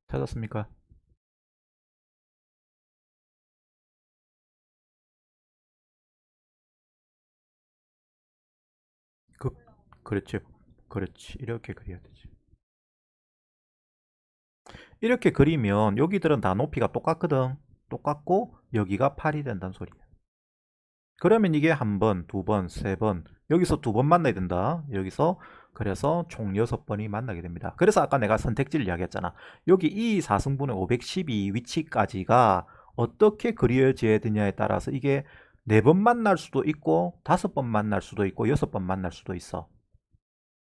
찾았습니까? 그, 그렇지. 그렇지. 이렇게 그려야 되지. 이렇게 그리면 여기들은 다 높이가 똑같거든. 똑같고 여기가 8이 된다는 소리야. 그러면 이게 한 번, 두 번, 세 번, 여기서 두 번 만나야 된다. 여기서 그래서 총 6번이 만나게 됩니다. 그래서 아까 내가 선택지를 이야기했잖아. 여기 이 4승분의 512 위치까지가 어떻게 그려져야 되냐에 따라서 이게 4번 만날 수도 있고 5번 만날 수도 있고 6번 만날 수도 있어.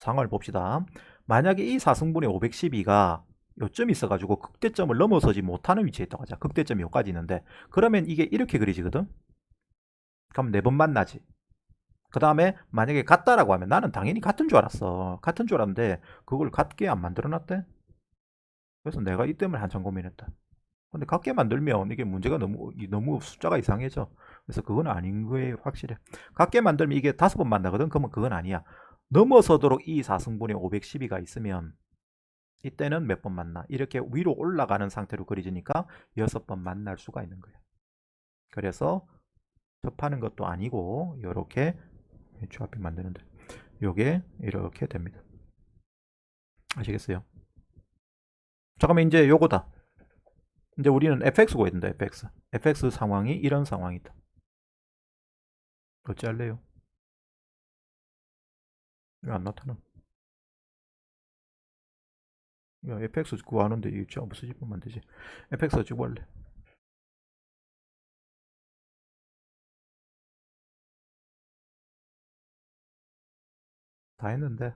상황을 봅시다. 만약에 이 4승분의 512가 요점이 있어가지고 극대점을 넘어서지 못하는 위치에 있다고 하자. 극대점이 여기까지 있는데 그러면 이게 이렇게 그려지거든. 그럼 4번 만나지. 그 다음에 만약에 같다라고 하면 나는 당연히 같은 줄 알았어. 같은 줄 알았는데 그걸 같게 안 만들어 놨대. 그래서 내가 이 때문에 한참 고민했다. 근데 같게 만들면 이게 문제가 너무 숫자가 이상해져. 그래서 그건 아닌 거예요, 확실해. 같게 만들면 이게 5번 만나거든. 그러면 그건 아니야. 넘어서도록 이 4승분의 512가 있으면 이때는 몇 번 만나? 이렇게 위로 올라가는 상태로 그려지니까 6번 만날 수가 있는 거예요. 그래서 접하는 것도 아니고 이렇게 주합비 만드는데 요게 이렇게 됩니다. 아시겠어요? 잠깐만 이제 요거다. 이제 우리는 fx 구해야 된다. fx 상황이 이런 상황이다. 어찌 할래요? 왜 안 나타나? 야, fx 구하는데 이 전부 수집하면 안 되지. fx 어찌 구할래? 다 했는데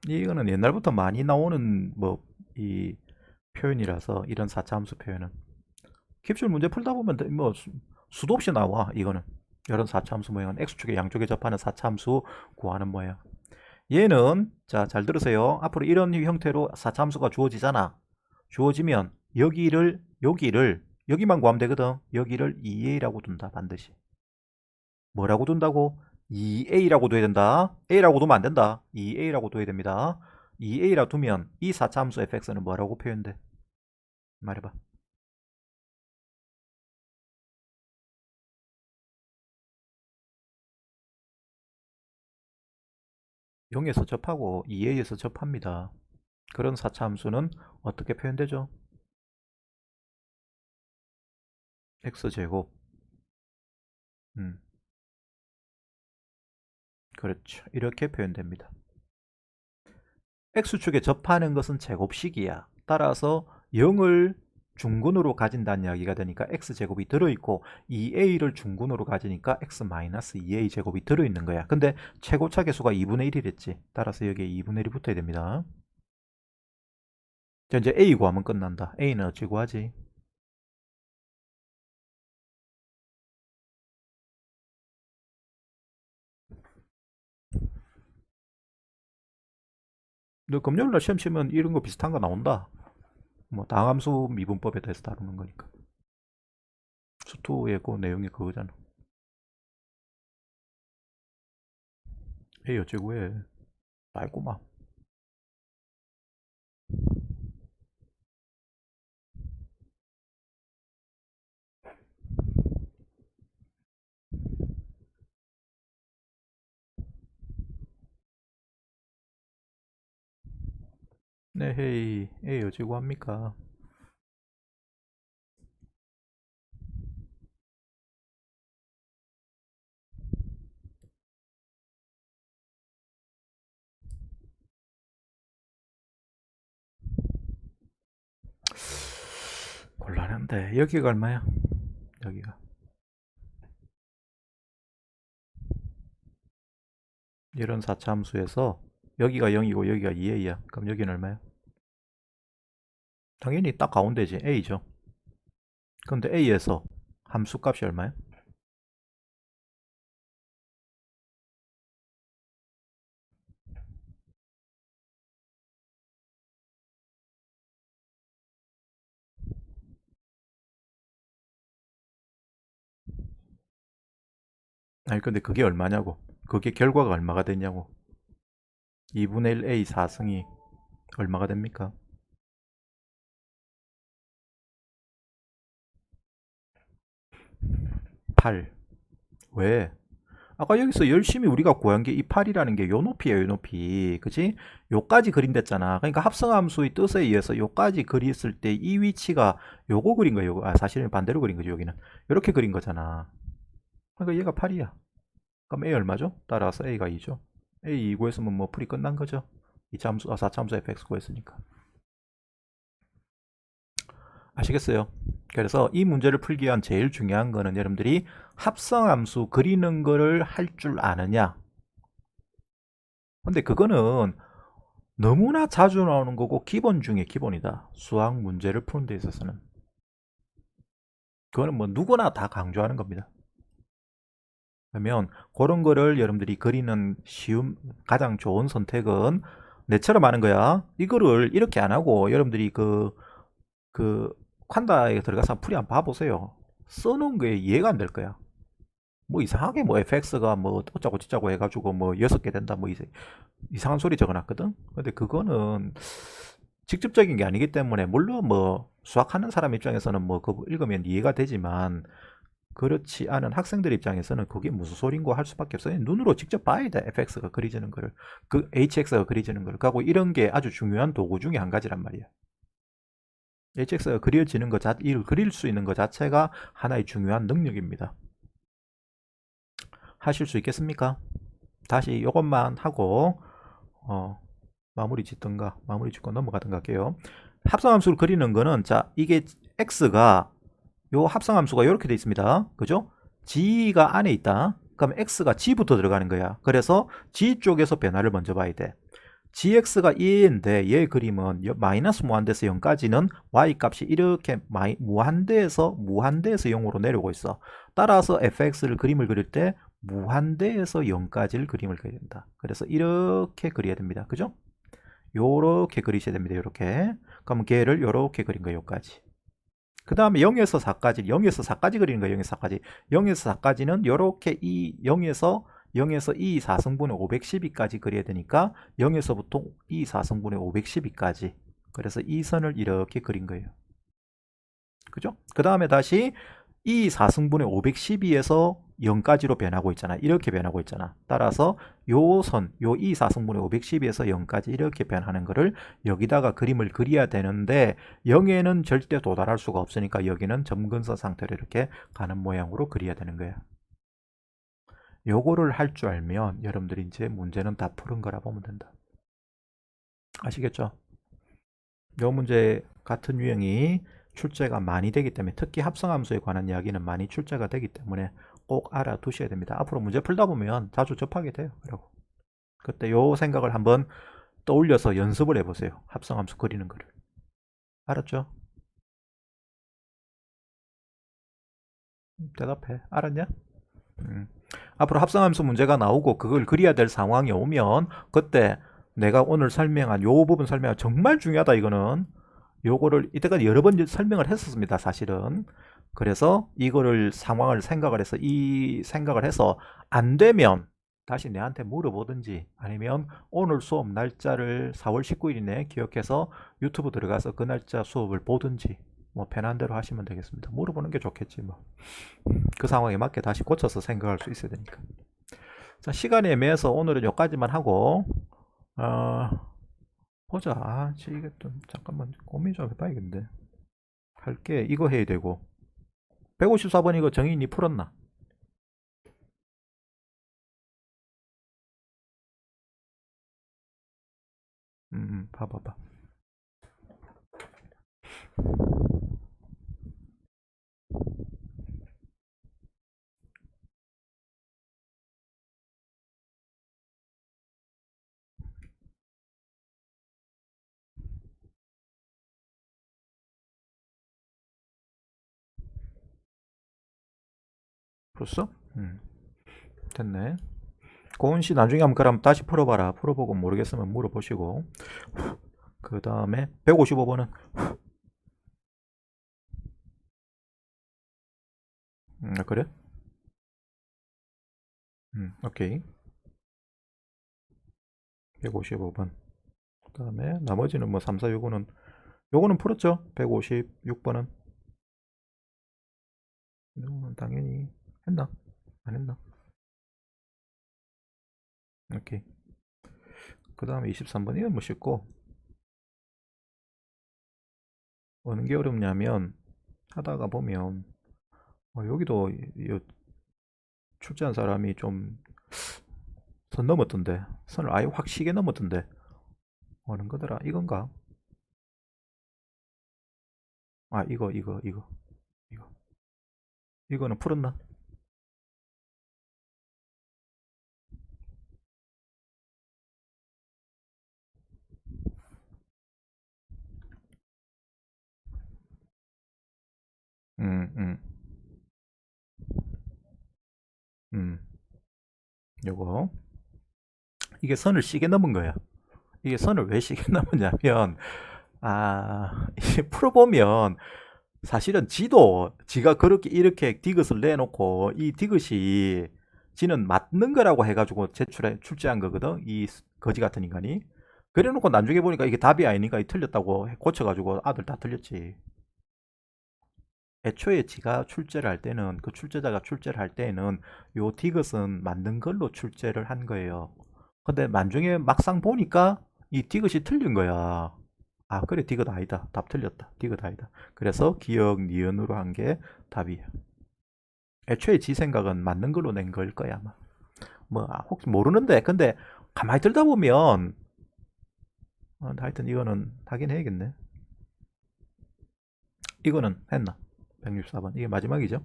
이거는 옛날부터 많이 나오는 뭐 이 표현이라서 이런 4차 함수 표현은 캡슐 문제 풀다 보면 뭐 수도 없이 나와. 이거는 이런 4차 함수 모양은 x축의 양쪽에 접하는 4차 함수 구하는 모양. 얘는 자, 잘 들으세요. 앞으로 이런 형태로 4차 함수가 주어지잖아. 주어지면 여기만 구하면 되거든. 여기를 2a라고 둔다. 반드시. 뭐라고 둔다고? 2a라고 둬야 된다. a라고 두면 안 된다. 2a라고 둬야 됩니다. 2a라 두면 이 4차 함수 fx는 뭐라고 표현돼? 말해봐. 0에서 접하고 2a에서 접합니다. 그런 4차 함수는 어떻게 표현되죠? x제곱. 음, 그렇죠. 이렇게 표현됩니다. x축에 접하는 것은 제곱식이야. 따라서 0을 중근으로 가진다는 이야기가 되니까 x제곱이 들어있고 2a를 중근으로 가지니까 x-2a 제곱이 들어있는 거야. 근데 최고차 계수가 2분의 1이랬지. 따라서 여기에 2분의 1이 붙어야 됩니다. 자, 이제 a 구하면 끝난다. a는 어찌 구하지? 너 금요일날 시험 치면 이런 거 비슷한 거 나온다. 뭐 다함수 미분법에 대해서 다루는 거니까. 수투의 그 내용이 그거잖아. a 어찌 구해? 알고만. 네, 헤이, a 어찌 구합니까? 곤란한데 여기가 얼마야? 여기가 이런 4차 함수에서 여기가 0이고 여기가 2a야. 그럼 여기는 얼마야? 당연히 딱 가운데지. a죠. 근데 a에서 함수 값이 얼마야? 아니 근데 그게 얼마냐고. 그게 결과가 얼마가 됐냐고. 2분의 1 a 4승이 얼마가 됩니까? 8. 왜? 아까 여기서 열심히 우리가 구한 게 이 8이라는 게 요 높이에요, 요 높이. 그치? 요까지 그린댔잖아. 그러니까 합성함수의 뜻에 의해서 요까지 그렸을 때 이 위치가 요거 그린 거예요. 아, 사실은 반대로 그린 거죠, 여기는. 이렇게 그린 거잖아. 그러니까 얘가 8이야. 그럼 A 얼마죠? 따라서 A가 2죠. A 2 구했으면 뭐 풀이 끝난 거죠. 2차함수, 4차함수 fx 구했으니까. 아시겠어요? 그래서 이 문제를 풀기 위한 제일 중요한 거는 여러분들이 합성함수 그리는 거를 할 줄 아느냐. 근데 그거는 너무나 자주 나오는 거고 기본 중에 기본이다. 수학 문제를 푸는 데 있어서는. 그거는 뭐 누구나 다 강조하는 겁니다. 그러면 그런 거를 여러분들이 그리는 쉬운 가장 좋은 선택은 내처럼 하는 거야. 이거를 이렇게 안 하고 여러분들이 그 칸다에 들어가서 풀이 한번 봐보세요. 써놓은 게 이해가 안 될 거야. 뭐 이상하게 뭐 fx가 뭐 어쩌고 저쩌고 해가지고 뭐 6개 된다 뭐 이상한 소리 적어놨거든. 근데 그거는 직접적인 게 아니기 때문에 물론 뭐 수학하는 사람 입장에서는 뭐 그거 읽으면 이해가 되지만 그렇지 않은 학생들 입장에서는 그게 무슨 소린고 할 수밖에 없어요. 눈으로 직접 봐야 돼. fx가 그려지는 거를. 그 hx가 그려지는 거를. 그리고 이런 게 아주 중요한 도구 중에 한 가지란 말이야. hx가 그려지는 것 이를 그릴 수 있는 것 자체가 하나의 중요한 능력입니다. 하실 수 있겠습니까? 다시 이것만 하고 마무리 짓든가 마무리 짓고 넘어가든가 할게요. 합성함수를 그리는 거는 자 이게 x가 요 합성함수가 이렇게 돼 있습니다. 그죠? g가 안에 있다. 그럼 x가 g부터 들어가는 거야. 그래서 g 쪽에서 변화를 먼저 봐야 돼. gx가 2인데 얘 그림은 마이너스 무한대에서 0까지는 y 값이 이렇게 무한대에서 0으로 내려오고 있어. 따라서 fx를 그림을 그릴 때 무한대에서 0까지를 그림을 그려야 된다. 그래서 이렇게 그려야 됩니다. 그죠? 요렇게 그리셔야 됩니다. 요렇게. 그럼 걔를 요렇게 그린 거예요. 여기까지. 그 다음에 0에서 4까지, 0에서 4까지 그리는 거예요. 0에서 4까지. 0에서 4까지는 요렇게 0에서 2 4승분의 512까지 그려야 되니까 0에서부터 2 4승분의 512까지. 그래서 이 선을 이렇게 그린 거예요. 그죠? 그 다음에 다시 2 4승분의 512에서 0까지로 변하고 있잖아. 이렇게 변하고 있잖아. 따라서 요 선, 요 2 4승분의 512에서 0까지 이렇게 변하는 거를 여기다가 그림을 그려야 되는데 0에는 절대 도달할 수가 없으니까 여기는 점근선 상태로 이렇게 가는 모양으로 그려야 되는 거야. 요거를 할 줄 알면 여러분들이 이제 문제는 다 푸른 거라 보면 된다. 아시겠죠? 요 문제 같은 유형이 출제가 많이 되기 때문에 특히 합성함수에 관한 이야기는 많이 출제가 되기 때문에 꼭 알아두셔야 됩니다. 앞으로 문제 풀다 보면 자주 접하게 돼요. 그리고 그때 요 생각을 한번 떠올려서 연습을 해보세요. 합성함수 그리는 거를. 알았죠? 대답해. 알았냐? 앞으로 합성함수 문제가 나오고 그걸 그려야 될 상황이 오면 그때 내가 오늘 설명한 요 부분 설명은 정말 중요하다. 이거는 요거를 이때까지 여러 번 설명을 했었습니다. 사실은. 그래서 이거를 상황을 생각을 해서 이 생각을 해서 안 되면 다시 내한테 물어보든지 아니면 오늘 수업 날짜를 4월 19일이네 기억해서 유튜브 들어가서 그 날짜 수업을 보든지 뭐 편한 대로 하시면 되겠습니다. 물어보는 게 좋겠지 뭐. 그 상황에 맞게 다시 고쳐서 생각할 수 있어야 되니까. 자, 시간이 애매해서 오늘은 여기까지만 하고 보자. 이게 좀 잠깐만 고민 좀 해봐야겠는데. 할게 이거 해야 되고 154번 이거 정인이 풀었나? 봐봐봐. 풀었어? 됐네. 고은 씨 나중에 한번 그럼 다시 풀어봐라. 풀어보고 모르겠으면 물어보시고. 그 다음에 155번은 그래? 오케이. 155번. 그 다음에 나머지는 뭐 3, 4, 요거는 풀었죠? 156번은 이거는 당연히 했나? 안 했나? 오케이. 그 다음에 23번 이건 뭐 쉽고, 어느 게 어렵냐면 하다가 보면 여기도 출제한 사람이 좀 선 넘었던데, 선을 아예 확 시게 넘었던데, 어느 거더라? 이건가? 아, 이거. 이거는 풀었나? 음, 음, 음. 요거. 이게 선을 시게 넘은 거야. 이게 선을 왜 시게 넘었냐면, 이게 풀어보면, 사실은 지가 그렇게 이렇게 디귿을 내놓고, 이 디귿이 지는 맞는 거라고 해가지고 출제한 거거든. 이 거지 같은 인간이. 그래 놓고 나중에 보니까 이게 답이 아니니까 틀렸다고 고쳐가지고 아들 다 틀렸지. 애초에 지가 출제를 할 때는, 그 출제자가 출제를 할 때는 요 디귿은 맞는 걸로 출제를 한 거예요. 근데 나중에 막상 보니까 이 디귿이 틀린 거야. 아, 그래, 디귿 아니다. 답 틀렸다. 디귿 아니다. 그래서 기억 니은으로 한 게 답이에요. 애초에 지 생각은 맞는 걸로 낸 걸 거야, 아마. 뭐, 혹시 모르는데, 근데 가만히 들다 보면, 하여튼 이거는 하긴 해야겠네. 이거는 했나? 164번. 이게 마지막이죠?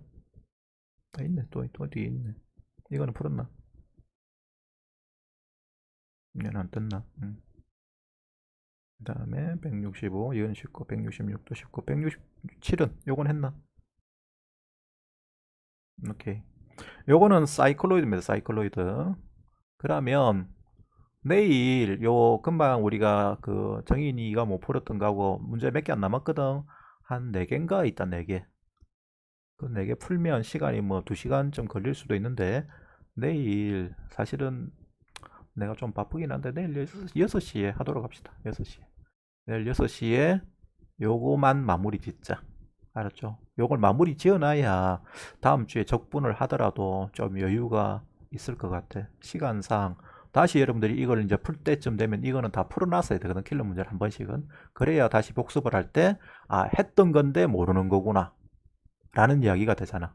있네. 또 뒤에 있네. 이거는 풀었나? 얘는 안 떴나? 그 다음에 165, 이건 쉽고, 166도 쉽고, 167은 요건 했나? 오케이. 요거는 사이클로이드입니다. 사이클로이드. 그러면 내일 요 금방 우리가 그 정인이가 못 풀었던 거하고 문제 몇 개 안 남았거든. 한 4개인가 있다. 4개. 그 4개 풀면 시간이 뭐 2시간쯤 걸릴 수도 있는데, 내일 사실은 내가 좀 바쁘긴 한데 내일 6시에 하도록 합시다. 6시에. 내일 6시에 요거만 마무리 짓자. 알았죠? 요걸 마무리 지어놔야 다음 주에 적분을 하더라도 좀 여유가 있을 것 같아. 시간상. 다시 여러분들이 이걸 이제 풀 때쯤 되면 이거는 다 풀어놨어야 되거든. 킬러 문제를 한 번씩은. 그래야 다시 복습을 할 때, 했던 건데 모르는 거구나. 라는 이야기가 되잖아.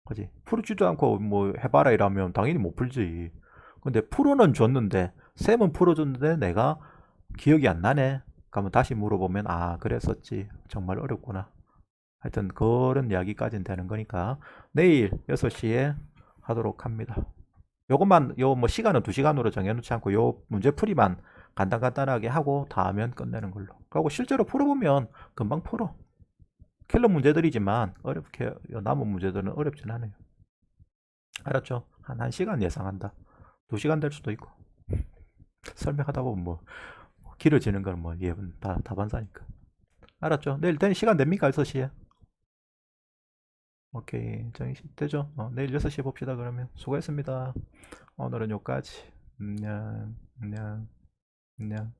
그지? 풀지도 않고 뭐 해봐라 이러면 당연히 못 풀지. 근데 풀어는 줬는데, 쌤은 풀어줬는데 내가 기억이 안 나네. 그러면 다시 물어보면, 그랬었지. 정말 어렵구나. 하여튼 그런 이야기까지는 되는 거니까 내일 6시에 하도록 합니다. 요것만 요 뭐 시간은 2시간으로 정해놓지 않고 요 문제풀이만 간단간단하게 하고 다 하면 끝내는 걸로. 그리고 실제로 풀어보면 금방 풀어. 킬러 문제들이지만 어렵게 남은 문제들은 어렵진 않아요. 알았죠? 한 1시간 예상한다. 2시간 될 수도 있고. 설명하다 보면 뭐 길어지는 건 뭐 예분 다 다반사니까. 알았죠? 내일 시간 됩니까? 6시에? 오케이. 정희 되죠? 내일 6시에 봅시다, 그러면. 수고했습니다. 오늘은 여기까지. 안녕, 안녕, 안녕.